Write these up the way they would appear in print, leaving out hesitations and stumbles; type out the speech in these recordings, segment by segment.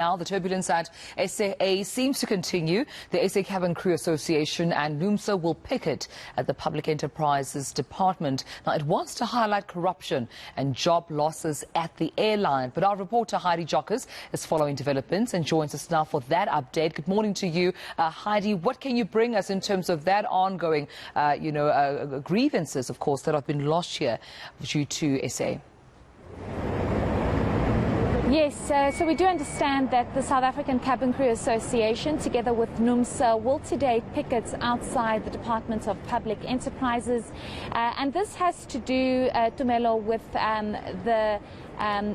Now, the turbulence at SAA seems to continue. The SAA Cabin Crew Association and NUMSA will picket at the Public Enterprises Department. Now, it wants to highlight corruption and job losses at the airline. But our reporter, Heidi Giokos, is following developments and joins us now for that update. Good morning to you, Heidi. What can you bring us in terms of that ongoing, grievances, of course, that have been lodged here due to SAA? Yes, so we do understand that the South African Cabin Crew Association, together with NUMSA, will today picket outside the Department of Public Enterprises. And this has to do, Tumelo, with the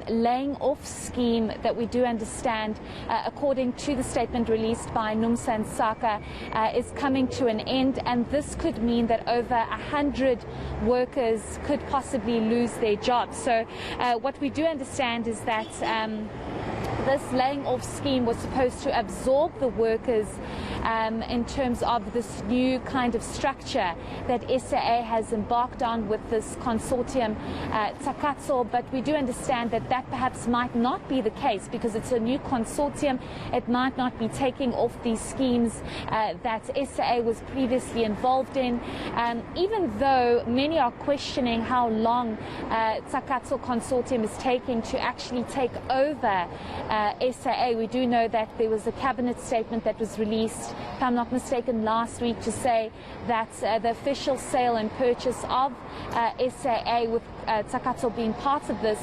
laying off scheme that we do understand, according to the statement released by NUMSA and SACA, is coming to an end. And this could mean that over 100 workers could possibly lose their jobs. So what we do understand is that this laying off scheme was supposed to absorb the workers in terms of this new kind of structure that SAA has embarked on with this consortium, Takatso. But we do understand that that perhaps might not be the case because it's a new consortium. It might not be taking off these schemes that SAA was previously involved in, even though many are questioning how long Takatso consortium is taking to actually take over SAA. We do know that there was a cabinet statement that was released, if I'm not mistaken, last week to say that the official sale and purchase of SAA, with Takatso being part of this,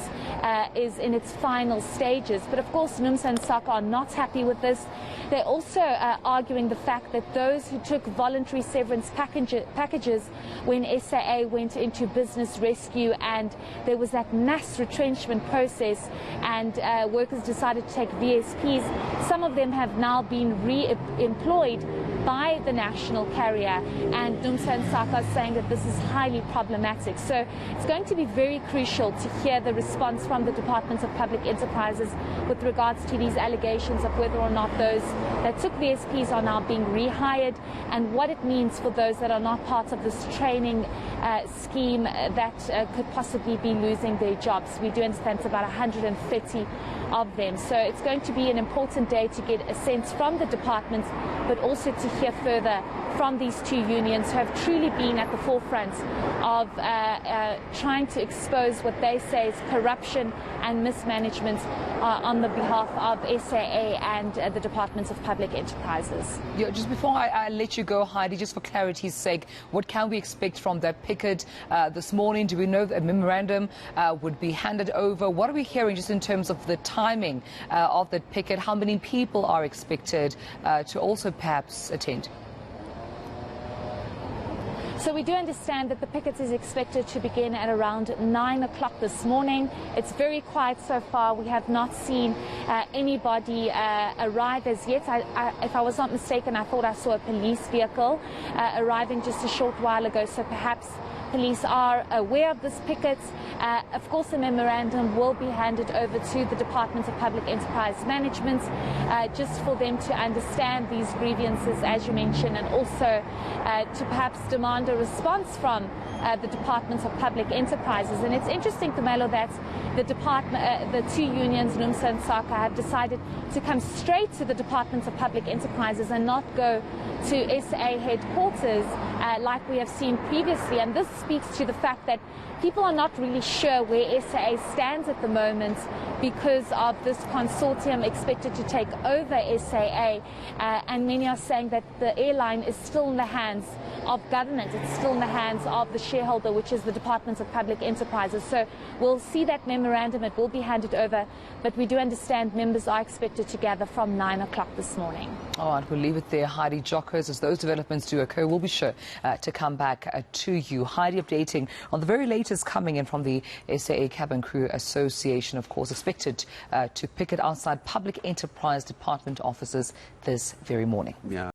is in its final stages. But of course, NUMSA and SACA are not happy with this. They're also arguing the fact that those who took voluntary severance packages when SAA went into business rescue and there was that mass retrenchment process and workers decided to take VSPs, some of them have now been re-employed by the national carrier, and NUMSA and SACA are saying that this is highly problematic. So it's going to be very crucial to hear the response from the Department of Public Enterprises with regards to these allegations of whether or not those that took VSPs are now being rehired, and what it means for those that are not part of this training scheme that could possibly be losing their jobs. We do understand it's about 130 of them. So it's going to be an important day to get a sense from the department, but also to hear further from these two unions who have truly been at the forefront of trying to expose what they say is corruption and mismanagement on the behalf of SAA and the Department of Public Enterprises. Yeah, just before I let you go, Heidi, just for clarity's sake, what can we expect from that picket this morning? Do we know that a memorandum would be handed over? What are we hearing just in terms of the timing of that picket? How many people are expected to also perhaps attend? So we do understand that the picket is expected to begin at around 9 o'clock this morning. It's very quiet so far. We have not seen anybody arrive as yet. If I was not mistaken, I thought I saw a police vehicle arriving just a short while ago, so perhaps police are aware of this picket. Of course, a memorandum will be handed over to the Department of Public Enterprise Management just for them to understand these grievances, as you mentioned, and also to perhaps demand a response from the Department of Public Enterprises. And it's interesting, Tumelo, that the two unions, NUMSA and SACA, have decided to come straight to the Department of Public Enterprises and not go to SAA headquarters like we have seen previously. And this speaks to the fact that people are not really sure where SAA stands at the moment because of this consortium expected to take over SAA. And many are saying that the airline is still in the hands of government. It's still in the hands of the shareholder, which is the Department of Public Enterprises. So we'll see that memorandum. It will be handed over. But we do understand members are expected to gather from 9 o'clock this morning. All right, we'll leave it there. Heidi Giokos, as those developments do occur, we'll be sure to come back to you. Heidi updating on the very latest coming in from the SAA Cabin Crew Association, of course, expected to picket outside Public Enterprise Department offices this very morning. Yeah.